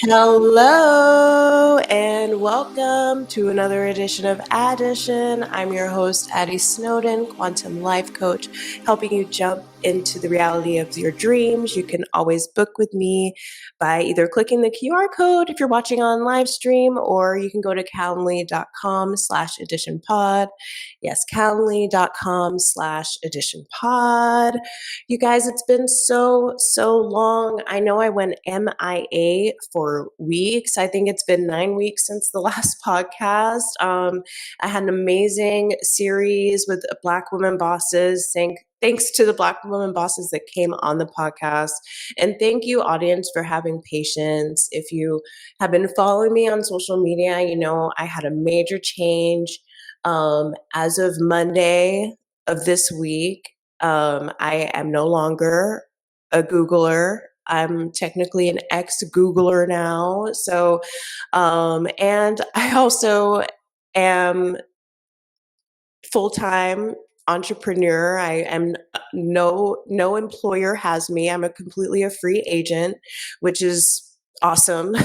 Hello and welcome to another edition of Addition. I'm your host, Addy Snowden, quantum life coach, helping you jump into the reality of your dreams. You can always book with me by either clicking the QR code if you're watching on live stream, or you can go to calendly.com/additionpod. Yes, calendly.com/additionpod. You guys, it's been so long. I know I went MIA for weeks. I think it's been 9 weeks since the last podcast. I had an amazing series with Black women bosses. Thanks to the Black women bosses that came on the podcast. And thank you, audience, for having patience. If you have been following me on social media, you know I had a major change as of Monday of this week. I am no longer a Googler. I'm technically an ex-Googler now. So, and I also am full-time entrepreneur. I am no employer has me. I'm completely a free agent, which is awesome.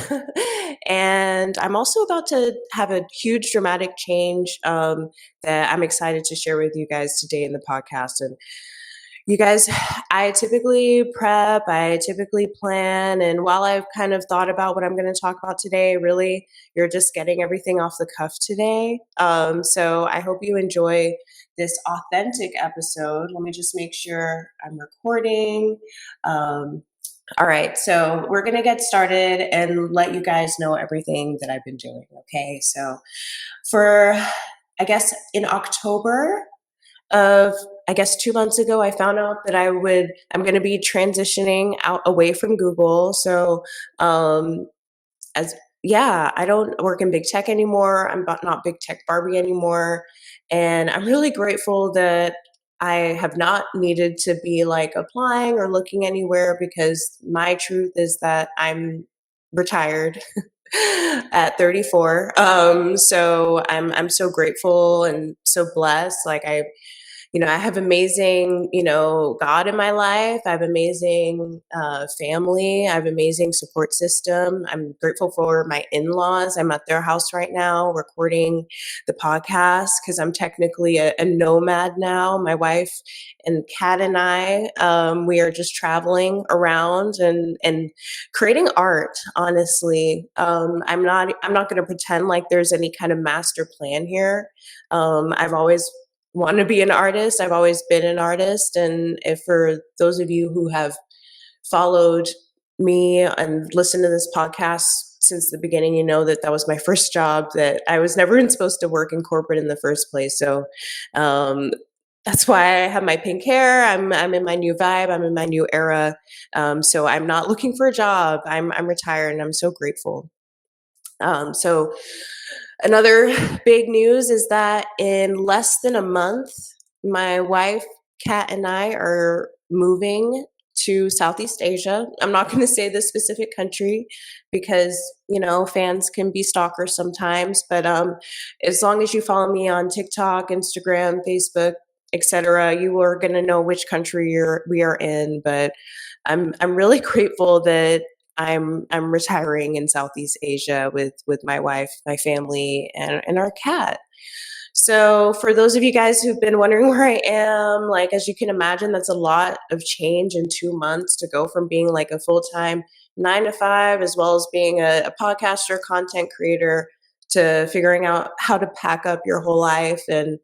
And I'm also about to have a huge dramatic change that I'm excited to share with you guys today in the podcast. And you guys, I typically prep, I typically plan, and while I've kind of thought about what I'm going to talk about today, really, you're just getting everything off the cuff today. So I hope you enjoy this authentic episode. Let me just make sure I'm recording. All right, so we're going to get started and let you guys know everything that I've been doing, okay? So for, I guess, in October, of 2 months ago, I found out that I'm going to be transitioning out away from Google. So I don't work in big tech anymore. I'm not big tech Barbie anymore. And I'm really grateful that I have not needed to be like applying or looking anywhere, because my truth is that I'm retired at 34. So I'm so grateful and so blessed. I have amazing, God in my life. I have amazing family. I have amazing support system. I'm grateful for my in-laws. I'm at their house right now recording the podcast because I'm technically a nomad now. My wife and Kat and I, we are just traveling around and creating art. Honestly, I'm not going to pretend like there's any kind of master plan here. I've always want to be an artist. I've always been an artist. And if for those of you who have followed me and listened to this podcast since the beginning, you know that was my first job, that I was never even supposed to work in corporate in the first place. So that's why I have my pink hair. I'm in my new vibe. I'm in my new era. So I'm not looking for a job. I'm retired, and I'm so grateful. So another big news is that in less than a month, my wife, Kat, and I are moving to Southeast Asia. I'm not going to say the specific country because, fans can be stalkers sometimes. But as long as you follow me on TikTok, Instagram, Facebook, etc., you are going to know which country we are in. But I'm really grateful that I'm retiring in Southeast Asia with my wife, my family, and our cat. So for those of you guys who've been wondering where I am, like, as you can imagine, that's a lot of change in 2 months to go from being like a full-time 9 to 5, as well as being a podcaster, content creator, to figuring out how to pack up your whole life and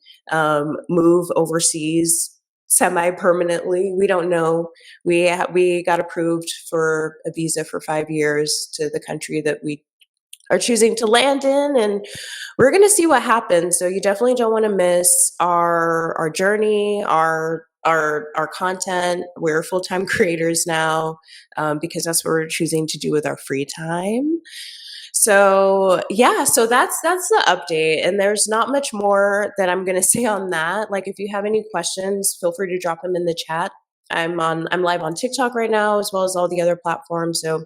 move overseas semi-permanently. We don't know. We got approved for a visa for 5 years to the country that we are choosing to land in, and we're going to see what happens. So you definitely don't want to miss our journey, our content. We're full-time creators now, because that's what we're choosing to do with our free time. So yeah, so that's the update, and there's not much more that I'm going to say on that. Like, if you have any questions, feel free to drop them in the chat. I'm live on TikTok right now, as well as all the other platforms. So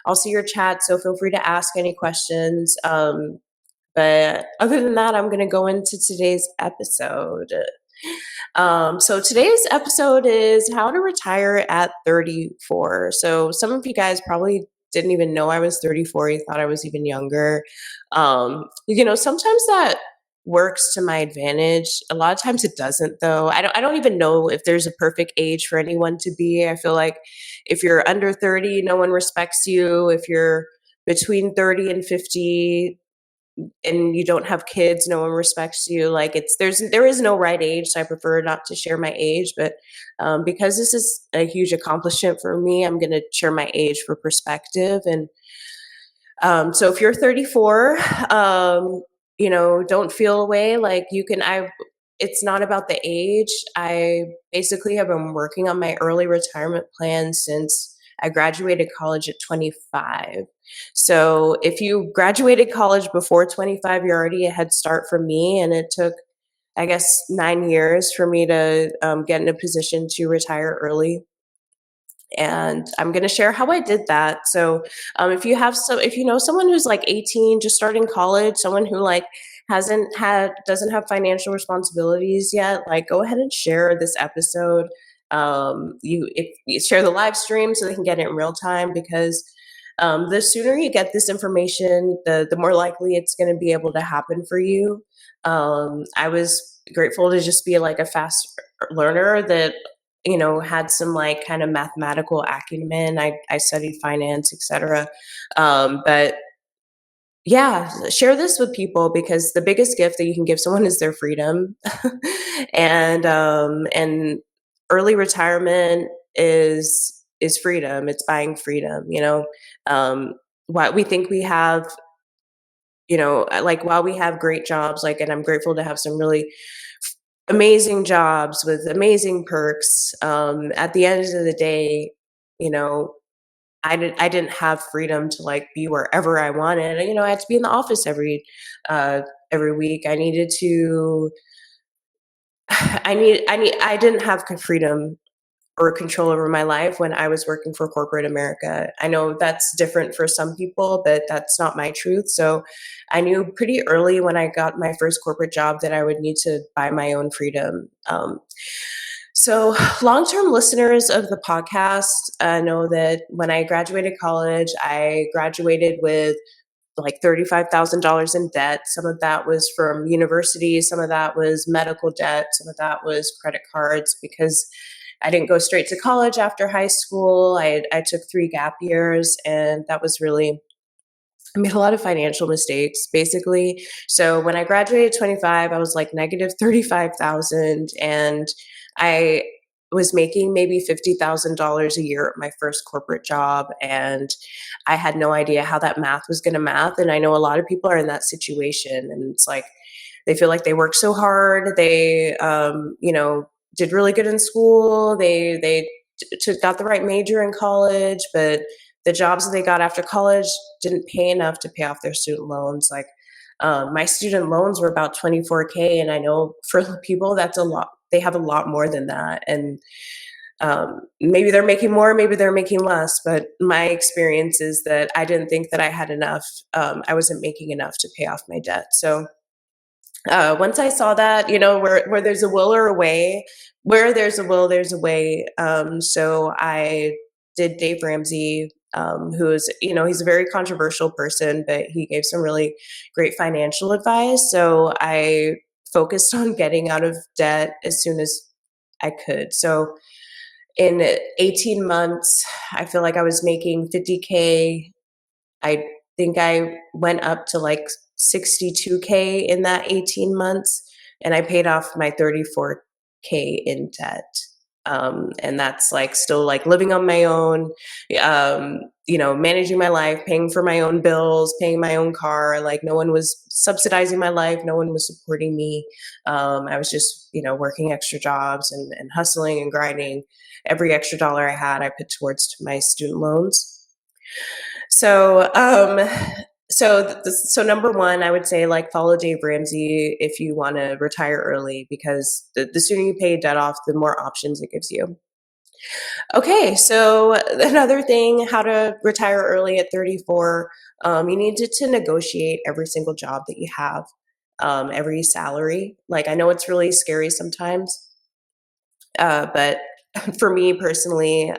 I'll see your chat. So feel free to ask any questions. But other than that, I'm going to go into today's episode. So today's episode is how to retire at 34. So some of you guys probably didn't even know I was 34. He thought I was even younger. Sometimes that works to my advantage. A lot of times it doesn't though. I don't even know if there's a perfect age for anyone to be. I feel like if you're under 30, no one respects you. If you're between 30 and 50 and you don't have kids, no one respects you. Like there is no right age, so I prefer not to share my age. But because this is a huge accomplishment for me, I'm going to share my age for perspective. And so if you're 34, don't feel away. Like you can, it's not about the age. I basically have been working on my early retirement plan since I graduated college at 25. So if you graduated college before 25, you're already a head start from me. And it took, I guess, 9 years for me to get in a position to retire early. And I'm going to share how I did that. So, if you know someone who's like 18, just starting college, someone who like doesn't have financial responsibilities yet, like go ahead and share this episode. If you share the live stream so they can get it in real time, because the sooner you get this information, the more likely it's going to be able to happen for you. I was grateful to just be like a fast learner that had some like kind of mathematical acumen. I studied finance, etc. But yeah, share this with people, because the biggest gift that you can give someone is their freedom. And early retirement is freedom. It's buying freedom. What we think we have, like while we have great jobs, like, and I'm grateful to have some really amazing jobs with amazing perks. At the end of the day, you know, I didn't have freedom to like be wherever I wanted. I had to be in the office every week. I needed to. I didn't have freedom or control over my life when I was working for corporate America. I know that's different for some people, but that's not my truth. So I knew pretty early when I got my first corporate job that I would need to buy my own freedom. So long-term listeners of the podcast know that when I graduated college, I graduated with like $35,000 in debt. Some of that was from university, some of that was medical debt, some of that was credit cards, because I didn't go straight to college after high school. I took 3 gap years, and that was really, I made a lot of financial mistakes, basically. So when I graduated at 25, I was like negative 35,000, and I was making maybe $50,000 a year at my first corporate job, and I had no idea how that math was going to math. And I know a lot of people are in that situation, and it's like they feel like they worked so hard, they did really good in school, they got the right major in college, but the jobs that they got after college didn't pay enough to pay off their student loans. Like my student loans were about 24K, and I know for people that's a lot. They have a lot more than that, and maybe they're making more, maybe they're making less. But my experience is that I didn't think that I had enough. I wasn't making enough to pay off my debt. So once I saw that, where there's a will or a way, where there's a will, there's a way. So I did Dave Ramsey, who's, he's a very controversial person, but he gave some really great financial advice. So I focused on getting out of debt as soon as I could. So in 18 months, I feel like I was making 50K. I think I went up to like 62K in that 18 months, and I paid off my 34K in debt. And that's like still like living on my own, managing my life, paying for my own bills, paying my own car. Like no one was subsidizing my life. No one was supporting me. I was just, working extra jobs and hustling and grinding. Every extra dollar I had, I put towards my student loans. So, so number one, I would say like follow Dave Ramsey if you want to retire early, because the sooner you pay debt off, the more options it gives you. Okay, so another thing, how to retire early at 34, you need to negotiate every single job that you have, every salary. Like I know it's really scary sometimes, but for me personally,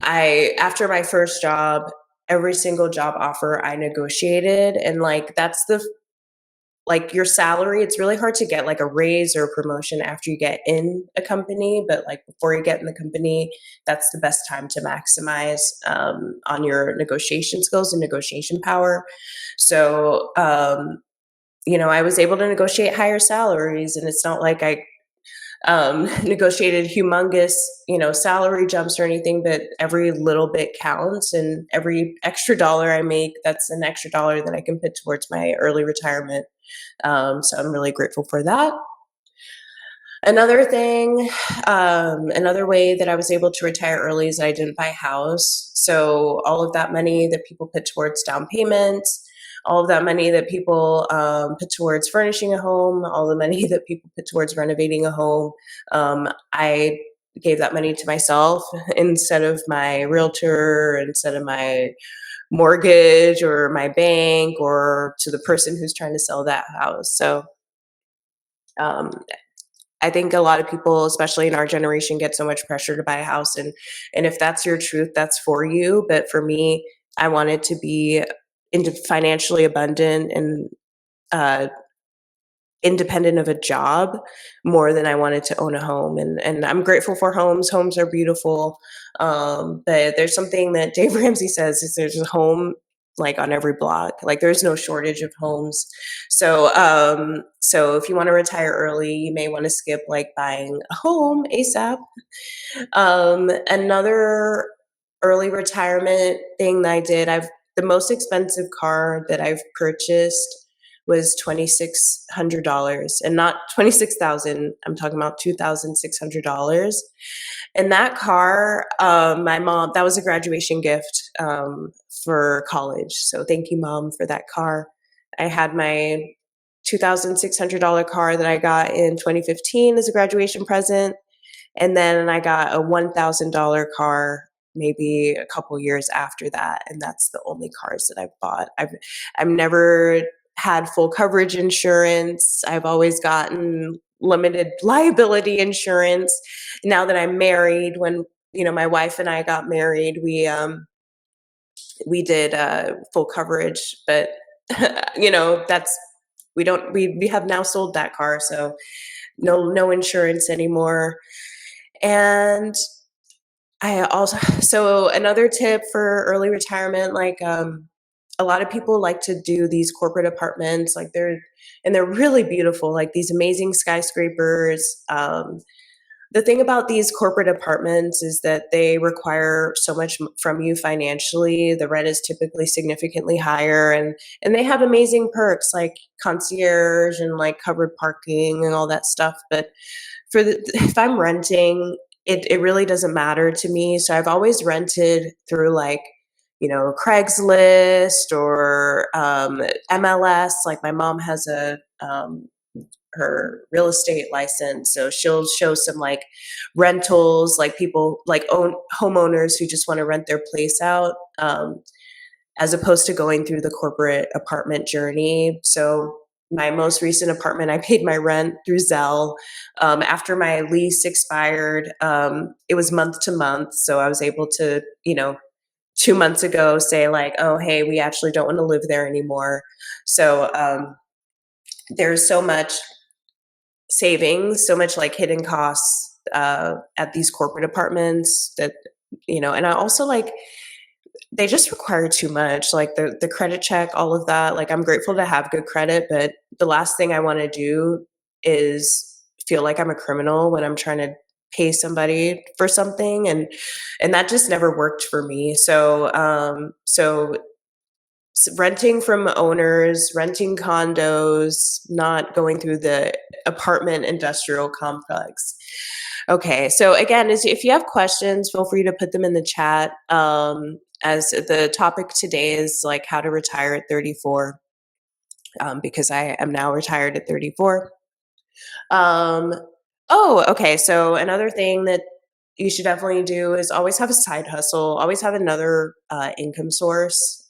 after my first job, every single job offer I negotiated, and like that's the like your salary, it's really hard to get like a raise or a promotion after you get in a company, but like before you get in the company, that's the best time to maximize on your negotiation skills and negotiation power. So, I was able to negotiate higher salaries, and it's not like I negotiated humongous, salary jumps or anything, but every little bit counts, and every extra dollar I make, that's an extra dollar that I can put towards my early retirement. So I'm really grateful for that. Another thing, another way that I was able to retire early is I didn't buy a house. So all of that money that people put towards down payments, all of that money that people put towards furnishing a home, all the money that people put towards renovating a home, I gave that money to myself instead of my realtor, instead of my mortgage or my bank, or to the person who's trying to sell that house. So um, I think a lot of people, especially in our generation, get so much pressure to buy a house, and if that's your truth, that's for you. But for me, I wanted to be financially abundant and uh, independent of a job more than I wanted to own a home. And I'm grateful for homes. Homes are beautiful. But there's something that Dave Ramsey says is there's a home like on every block. Like there's no shortage of homes. So if you want to retire early, you may want to skip like buying a home ASAP. Another early retirement thing that I did, the most expensive car that I've purchased was $2,600, and not 26,000. I'm talking about $2,600. And that car, my mom, that was a graduation gift for college. So thank you, Mom, for that car. I had my $2,600 car that I got in 2015 as a graduation present. And then I got a $1,000 car maybe a couple years after that, and that's the only cars that I've bought. I've never had full coverage insurance. I've always gotten limited liability insurance. Now that I'm married, when my wife and I got married, we did full coverage, but that's we have now sold that car, so no insurance anymore. And I also, so another tip for early retirement, like a lot of people like to do these corporate apartments, like they're really beautiful, like these amazing skyscrapers. The thing about these corporate apartments is that they require so much from you financially. The rent is typically significantly higher, and they have amazing perks like concierge and like covered parking and all that stuff. But if I'm renting, it really doesn't matter to me. So I've always rented through like, Craigslist or MLS. Like my mom has her real estate license, so she'll show some like rentals, like people like homeowners who just want to rent their place out, as opposed to going through the corporate apartment journey. So my most recent apartment, I paid my rent through Zelle. After my lease expired, it was month to month. So I was able to, 2 months ago say like, oh, hey, we actually don't want to live there anymore. So there's so much savings, so much like hidden costs at these corporate apartments that, and I also like, they just require too much, like the credit check, all of that. Like I'm grateful to have good credit, but the last thing I want to do is feel like I'm a criminal when I'm trying to pay somebody for something, and that just never worked for me. So renting from owners, renting condos, not going through the apartment industrial complex. Okay, so again, if you have questions, feel free to put them in the chat. As the topic today is like how to retire at 34, because I am now retired at 34. Okay, so another thing that you should definitely do is always have a side hustle, always have another income source.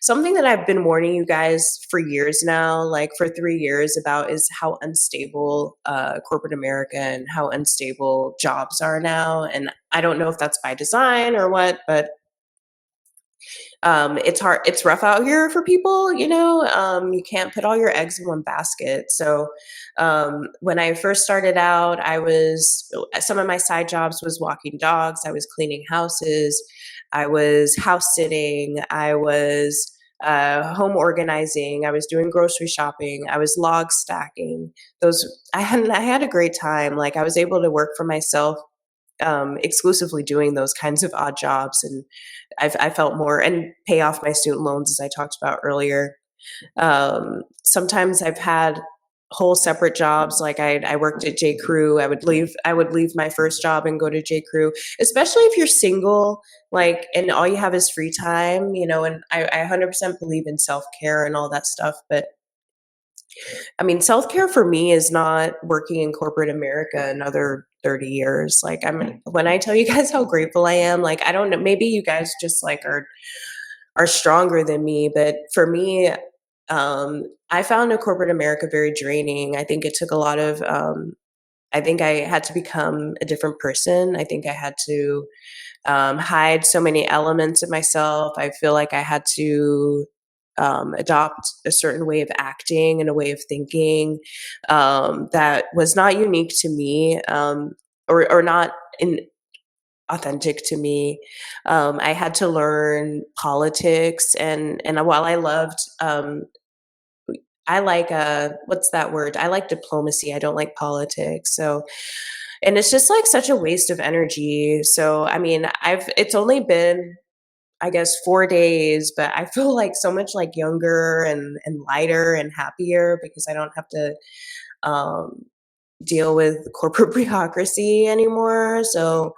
Something that I've been warning you guys for years now, like for 3 years, about is how unstable corporate America and how unstable jobs are now. And I don't know if that's by design or what, but it's hard, it's rough out here for people, you know. You can't put all your eggs in one basket. So when I first started out, I was, some of my side jobs was walking dogs, I was cleaning houses, I was house sitting, I was home organizing, I was doing grocery shopping, I was log stacking. Those, I had a great time. Like, I was able to work for myself, exclusively doing those kinds of odd jobs, and I felt more, and pay off my student loans, as I talked about earlier. Sometimes I've had whole separate jobs. Like, I worked at J. Crew. I would leave my first job and go to J. Crew, especially if you're single, like, and all you have is free time, you know. And I 100% believe in self care and all that stuff, but I mean, self care for me is not working in corporate America another 30 years. Like, when I tell you guys how grateful I am, like, I don't know, maybe you guys just like are stronger than me, but for me, I found a corporate America very draining. I think it took a lot of, I think I had to become a different person. I think I had to hide so many elements of myself. I feel like I had to adopt a certain way of acting and a way of thinking that was not unique to me, or not in, authentic to me. I had to learn politics, and while I loved, I like, what's that word? I like diplomacy. I don't like politics. So, and it's just like such a waste of energy. So, I mean, it's only been, I guess, 4 days, but I feel like so much like younger and lighter and happier because I don't have to um, deal with corporate bureaucracy anymore. So,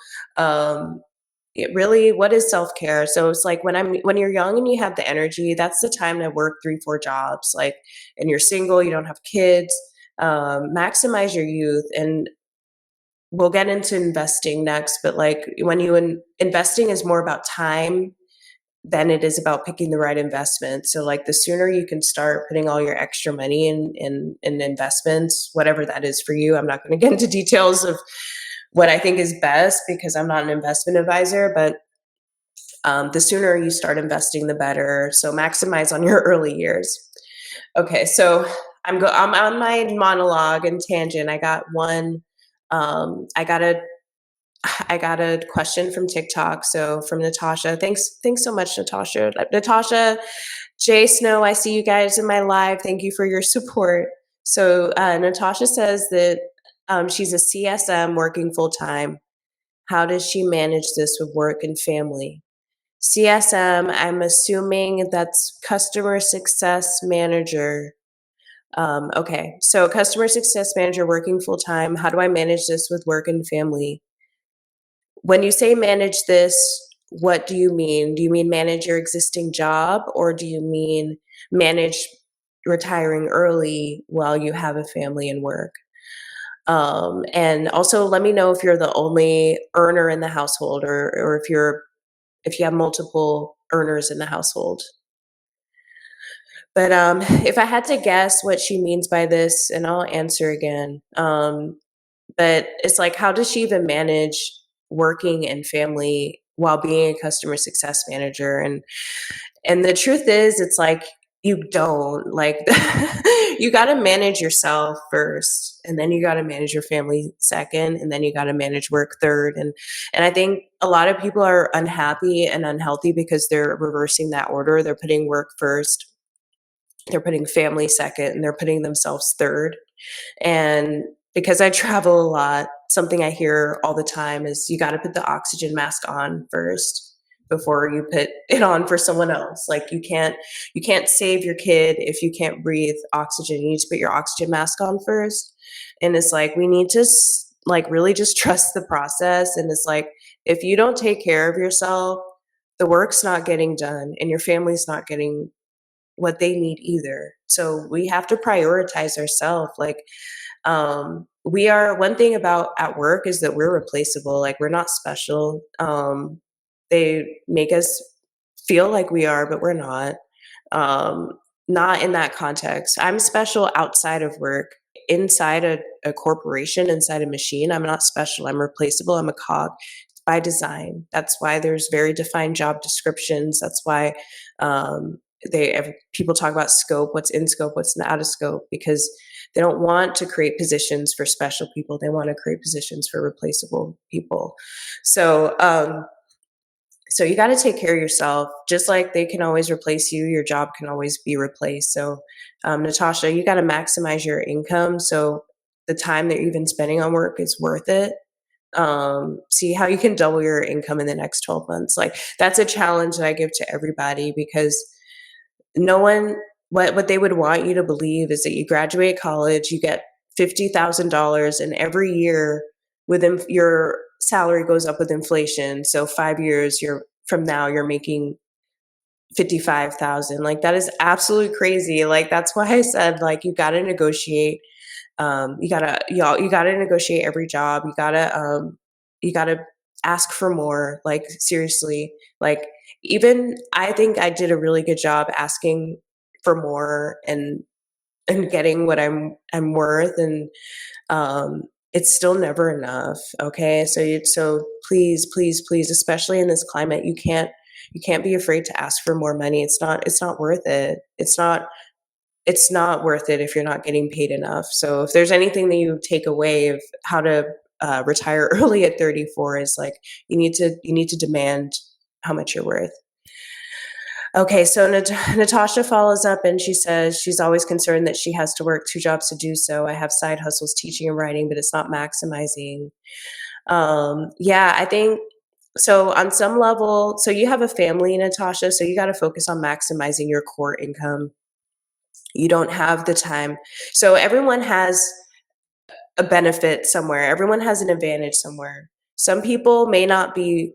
it really, what is self-care? So it's like when you're young and you have the energy, that's the time to work 3, 4 jobs. Like, and you're single, you don't have kids, maximize your youth. And we'll get into investing next, but like, when investing is more about time than it is about picking the right investment. So like, the sooner you can start putting all your extra money in investments, whatever that is for you. I'm not going to get into details of what I think is best because I'm not an investment advisor, but the sooner you start investing, the better. So maximize on your early years. Okay, so I'm on my monologue and tangent. I got one. I got a question from TikTok. So from Natasha. Thanks so much, Natasha. Natasha, Jay Snow, I see you guys in my live. Thank you for your support. So Natasha says that she's a CSM working full time. How does she manage this with work and family? CSM, I'm assuming that's customer success manager. Okay, so customer success manager working full time. How do I manage this with work and family? When you say manage this, what do you mean? Do you mean manage your existing job, or do you mean manage retiring early while you have a family and work? And also let me know if you're the only earner in the household, or if you have multiple earners in the household. But if I had to guess what she means by this, and I'll answer again, but it's like, how does she even manage working and family while being a customer success manager? And the truth is, it's like, you don't like, you got to manage yourself first, and then you got to manage your family second, and then you got to manage work third. And I think a lot of people are unhappy and unhealthy because they're reversing that order. They're putting work first, they're putting family second, and they're putting themselves third. And because I travel a lot, something I hear all the time is, you got to put the oxygen mask on first before you put it on for someone else. Like, you can't save your kid if you can't breathe oxygen. You need to put your oxygen mask on first. And it's like, we need to like really just trust the process. And it's like, if you don't take care of yourself, the work's not getting done, and your family's not getting what they need either. So we have to prioritize ourselves. Like, we are, one thing about at work is that we're replaceable. Like, we're not special. They make us feel like we are, but we're not. Um, Not in that context. I'm special outside of work. Inside a corporation, inside a machine, I'm not special. I'm replaceable. I'm a cog. by design. That's why there's very defined job descriptions. That's why people talk about scope, what's in scope, what's out of scope, because they don't want to create positions for special people. They want to create positions for replaceable people. So you got to take care of yourself. Just like they can always replace you, your job can always be replaced. So, Natasha, you got to maximize your income. So the time that you've been spending on work is worth it. See how you can double your income in the next 12 months. Like, that's a challenge that I give to everybody, because no one, what they would want you to believe is that you graduate college, you get $50,000, and every year within your salary goes up with inflation. So 5 years from now, you're making 55,000. Like, that is absolutely crazy. Like, that's why I said, like, you got to negotiate. You gotta negotiate every job. You gotta ask for more. Like, seriously, like, even I think I did a really good job asking for more and getting what I'm worth. And it's still never enough. Okay. So please, please, please, especially in this climate, you can't be afraid to ask for more money. It's not worth it. It's not worth it if you're not getting paid enough. So if there's anything that you take away of how to retire early at 34, is like, you need to demand how much you're worth. Okay, so Natasha follows up and she says she's always concerned that she has to work 2 jobs to do so. I have side hustles, teaching and writing, but it's not maximizing. Yeah, I think so. On some level, so you have a family, Natasha, so you got to focus on maximizing your core income. You don't have the time. So everyone has a benefit somewhere. Everyone has an advantage somewhere. Some people may not be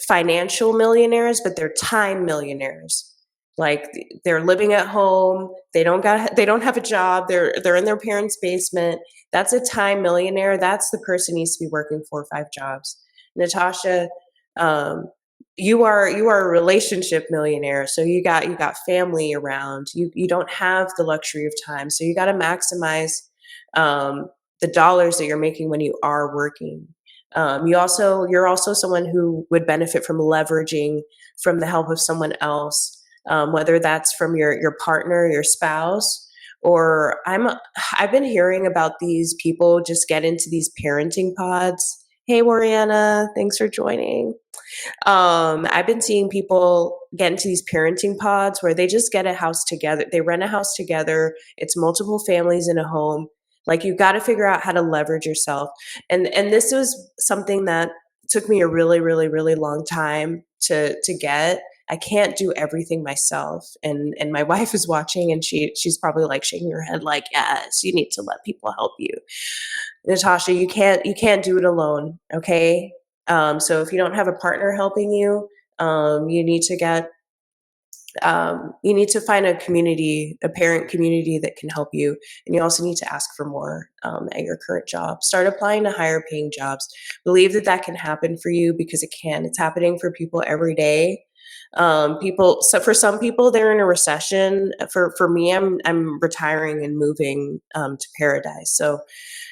financial millionaires, but they're time millionaires. Like, they're living at home. They don't have a job. They're in their parents' basement. That's a time millionaire. That's the person who needs to be working 4 or 5 jobs. Natasha, you are a relationship millionaire. So you got family around. You don't have the luxury of time. So you got to maximize the dollars that you're making when you are working. You're also someone who would benefit from leveraging from the help of someone else, whether that's from your partner, your spouse, or I've been hearing about these people just get into these parenting pods. Hey, Wariana, thanks for joining. I've been seeing people get into these parenting pods where they just get a house together. They rent a house together. It's multiple families in a home. Like, you've got to figure out how to leverage yourself. And this was something that took me a really, really, really long time to get. I can't do everything myself. And my wife is watching, and she's probably like shaking her head like, yes, you need to let people help you. Natasha, you can't do it alone. Okay. So if you don't have a partner helping you, you need to find a parent community that can help you. And you also need to ask for more at your current job. Start applying to higher paying jobs. Believe that can happen for you, because it can. It's happening for people every day. So for some people, they're in a recession. For me, I'm retiring and moving to paradise. So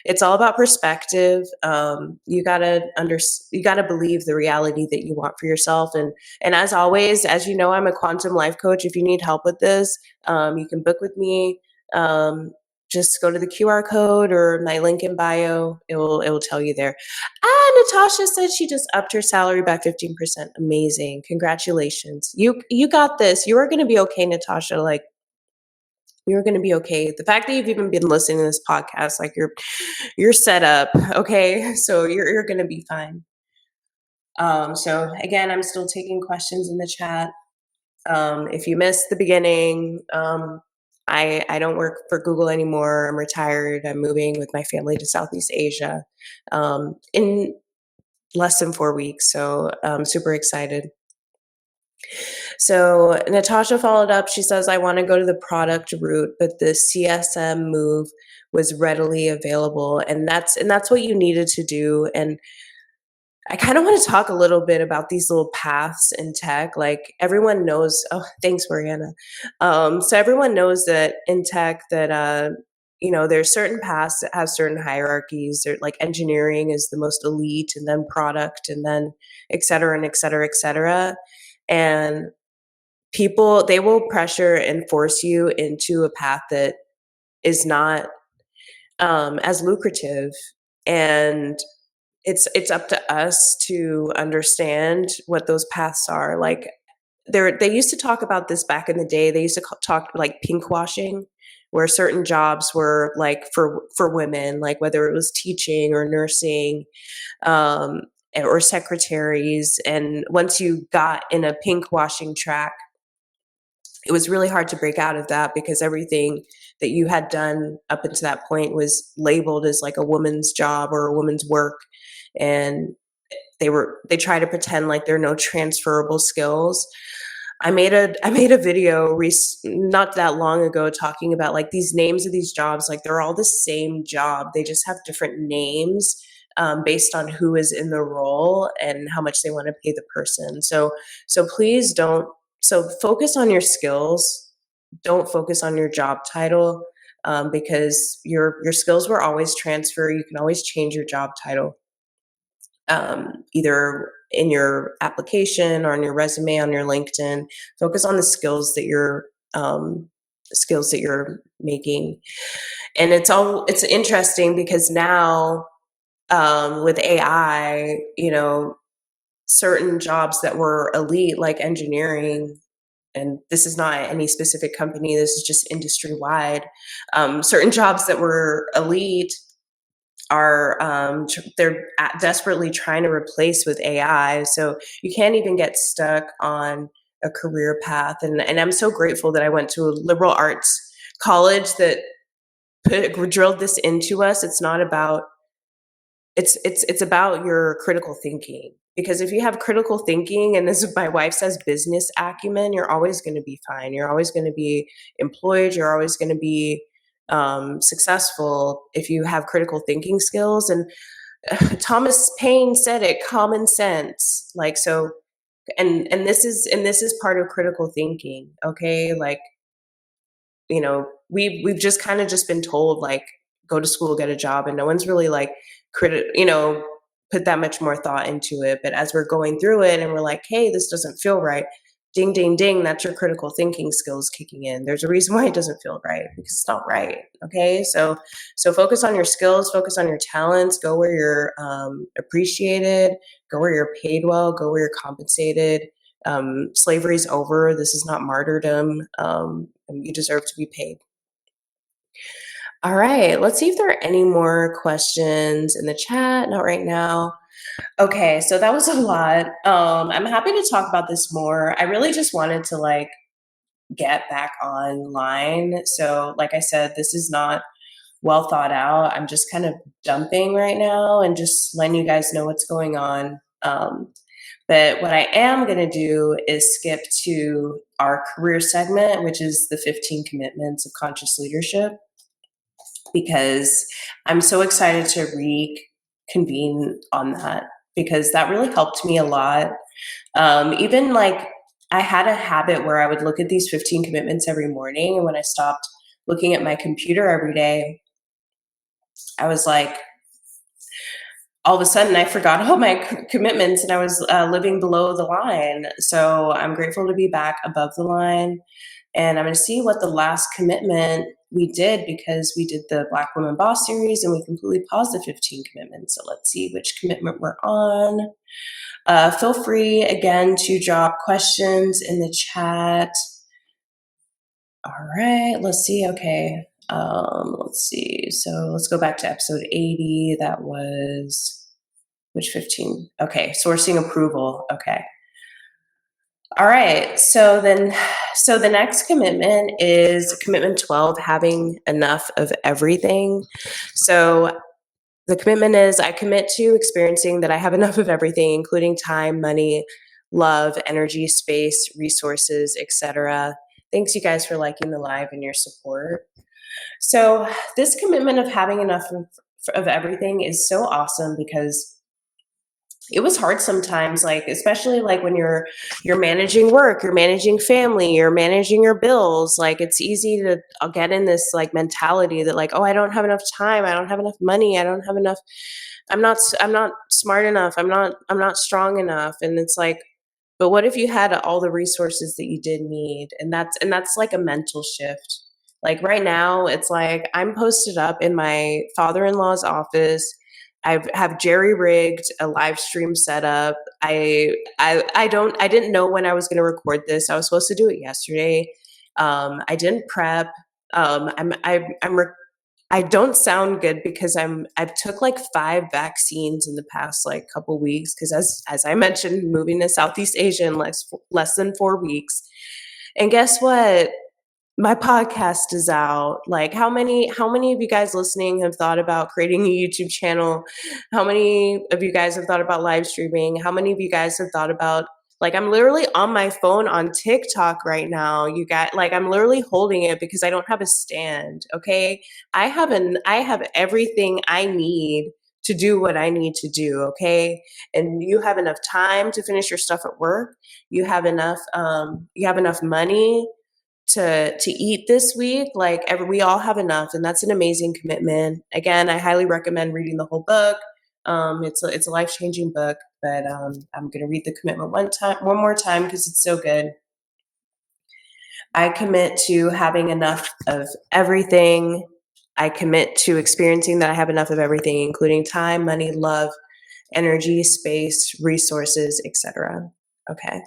it's all about perspective. You gotta believe the reality that you want for yourself. And as always, as you know, I'm a quantum life coach. If you need help with this, you can book with me. Just go to the QR code or my link in bio. It will tell you there. Natasha said she just upped her salary by 15%. Amazing. Congratulations. You got this. You are going to be okay, Natasha. Like, you're going to be okay. The fact that you've even been listening to this podcast, like, you're set up. Okay. So you're going to be fine. So again, I'm still taking questions in the chat. If you missed the beginning, I don't work for Google anymore. I'm retired. I'm moving with my family to Southeast Asia in less than 4 weeks. So I'm super excited. So Natasha followed up. She says, I want to go to the product route, but the CSM move was readily available. And that's what you needed to do. And I kind of want to talk a little bit about these little paths in tech. Like, everyone knows, oh, thanks, Mariana. So everyone knows that in tech that there's certain paths that have certain hierarchies. Like engineering is the most elite, and then product, and then et cetera, and et cetera, et cetera. And people, they will pressure and force you into a path that is not as lucrative. And it's up to us to understand what those paths are. Like they used to talk about this back in the day. They used to talk like pink washing, where certain jobs were like for women, like whether it was teaching or nursing, um, or secretaries. And once you got in a pink washing track, it was really hard to break out of that, because everything that you had done up until that point was labeled as like a woman's job or a woman's work. And they try to pretend like there are no transferable skills. I made a video not that long ago talking about like these names of these jobs, like they're all the same job. They just have different names based on who is in the role and how much they want to pay the person. So please don't. So focus on your skills. Don't focus on your job title, because your skills will always transfer. You can always change your job title, either in your application or on your resume, on your LinkedIn. Focus on the skills that you're making. And it's interesting because now, with AI, certain jobs that were elite, like engineering, and this is not any specific company, this is just industry wide. Certain jobs that were elite are they're desperately trying to replace with AI. So you can't even get stuck on a career path. And I'm so grateful that I went to a liberal arts college that drilled this into us. It's not about it's about your critical thinking. Because if you have critical thinking, and as my wife says, business acumen, you're always going to be fine. You're always going to be employed. You're always going to be successful if you have critical thinking skills. And Thomas Paine said it, common sense. Like, so, and this is part of critical thinking. Okay, like, we've just kind of just been told, like, go to school, get a job, and no one's really like put that much more thought into it. But as we're going through it and we're like, hey, this doesn't feel right, ding, ding, ding, that's your critical thinking skills kicking in. There's a reason why it doesn't feel right, because it's not right. Okay, so focus on your skills, focus on your talents, go where you're appreciated, go where you're paid well, go where you're compensated. Slavery's over. This is not martyrdom. And you deserve to be paid. All right, let's see if there are any more questions in the chat. Not right now. Okay, so that was a lot. I'm happy to talk about this more. I really just wanted to like get back online. So like I said, this is not well thought out. I'm just kind of dumping right now and just letting you guys know what's going on. But what I am going to do is skip to our career segment, which is the 15 commitments of conscious leadership, because I'm so excited to reconvene on that, because that really helped me a lot. Even like I had a habit where I would look at these 15 commitments every morning. And when I stopped looking at my computer every day, I was like, all of a sudden I forgot all my commitments, and I was living below the line. So I'm grateful to be back above the line. And I'm going to see what the last commitment we did, because we did the Black Women Boss series and we completely paused the 15 commitments. So let's see which commitment we're on. Feel free again to drop questions in the chat. All right, let's see. Okay. Let's see. So let's go back to episode 80. That was which 15? Okay, sourcing approval. Okay. All right. So the next commitment is commitment 12, having enough of everything. So the commitment is, I commit to experiencing that I have enough of everything, including time, money, love, energy, space, resources, etc. Thanks you guys for liking the live and your support. So this commitment of having enough of everything is so awesome, because it was hard sometimes, like especially like when you're managing work, you're managing family, you're managing your bills. Like it's easy to get in this like mentality that like, oh, I don't have enough time, I don't have enough money, I don't have enough, I'm not smart enough, I'm not strong enough. And it's like, but what if you had all the resources that you did need? And that's like a mental shift. Like right now, it's like I'm posted up in my father-in-law's office. I have jerry rigged a live stream set up. I didn't know when I was going to record this. I was supposed to do it yesterday. I didn't prep. I don't sound good because I've took like 5 vaccines in the past like couple weeks because as I mentioned, moving to Southeast Asia in less than 4 weeks. And guess what? My podcast is out. Like how many of you guys listening have thought about creating a YouTube channel? How many of you guys have thought about live streaming? How many of you guys have thought about, like, I'm literally on my phone on TikTok right now. You got, like, I'm literally holding it because I don't have a stand, okay? I have everything I need to do what I need to do, okay? And you have enough time to finish your stuff at work. You have enough money to eat this week. Like we all have enough, and that's an amazing commitment. Again, I highly recommend reading the whole book. It's a life-changing book, but I'm gonna read the commitment one more time because it's so good. I commit to having enough of everything. I commit to experiencing that I have enough of everything, including time, money, love, energy, space, resources, etc. Okay.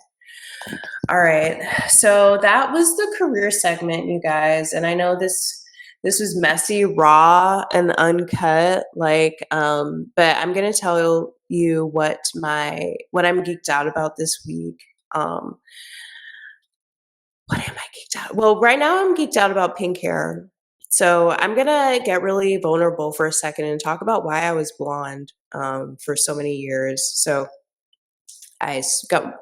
All right. So that was the career segment, you guys. And I know this was messy, raw, and uncut. Like, but I'm gonna tell you what I'm geeked out about this week. Um, what am I geeked out? Well, right now I'm geeked out about pink hair. So I'm gonna get really vulnerable for a second and talk about why I was blonde for so many years. So I got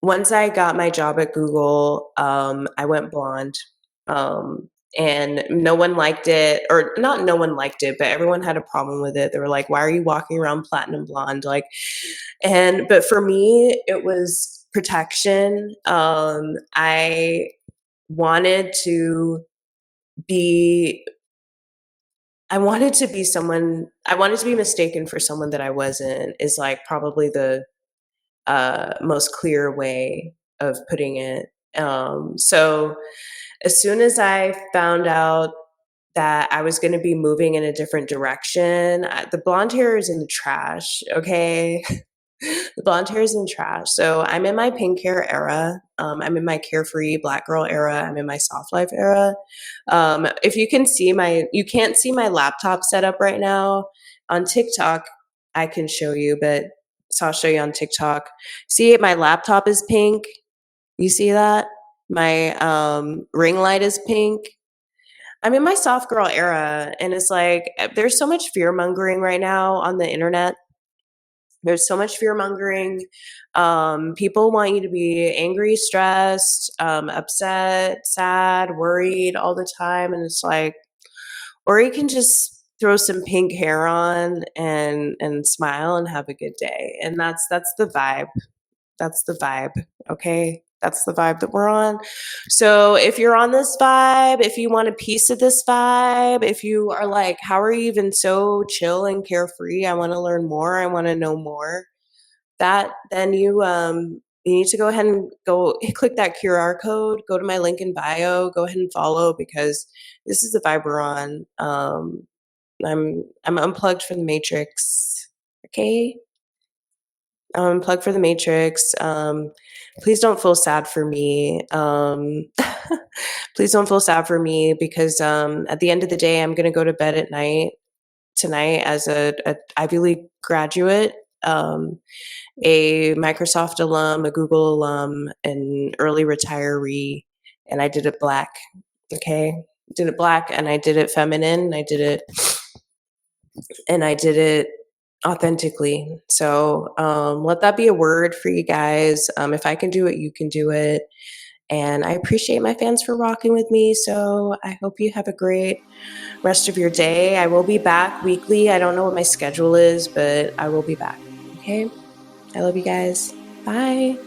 once I got my job at Google, I went blonde, and no one liked it, or not no one liked it, but everyone had a problem with it. They were like, "Why are you walking around platinum blonde?" Like, and but for me, it was protection. Wanted to be. I wanted to be someone. I wanted to be mistaken for someone that I wasn't. Is like probably the most clear way of putting it. So as soon as I found out that I was going to be moving in a different direction, the blonde hair is in the trash. Okay. The blonde hair is in trash. So I'm in my pink hair era. I'm in my carefree black girl era. I'm in my soft life era. If you can see you can't see my laptop setup right now on TikTok. I can show you, but so I'll show you on TikTok. See, my laptop is pink. You see that? My ring light is pink. I'm in my soft girl era, and it's like there's so much fear mongering right now on the internet. There's so much fear mongering. People want you to be angry, stressed, upset, sad, worried all the time. And it's like, or you can just throw some pink hair on and smile and have a good day. And that's the vibe. That's the vibe. Okay. That's the vibe that we're on. So if you're on this vibe, if you want a piece of this vibe, if you are like, how are you even so chill and carefree? I want to learn more. I want to know more. Then you need to go ahead and go click that QR code, go to my link in bio, go ahead and follow because this is the vibe we're on. I'm unplugged from the matrix. Okay. Plug for the Matrix. Please don't feel sad for me. Please don't feel sad for me because at the end of the day, I'm going to go to bed at night tonight as a Ivy League graduate, a Microsoft alum, a Google alum, an early retiree, and I did it black. Okay, did it black, and I did it feminine. I did it authentically. So let that be a word for you guys. If I can do it, you can do it. And I appreciate my fans for rocking with me. So I hope you have a great rest of your day. I will be back weekly. I don't know what my schedule is, but I will be back. Okay. I love you guys. Bye.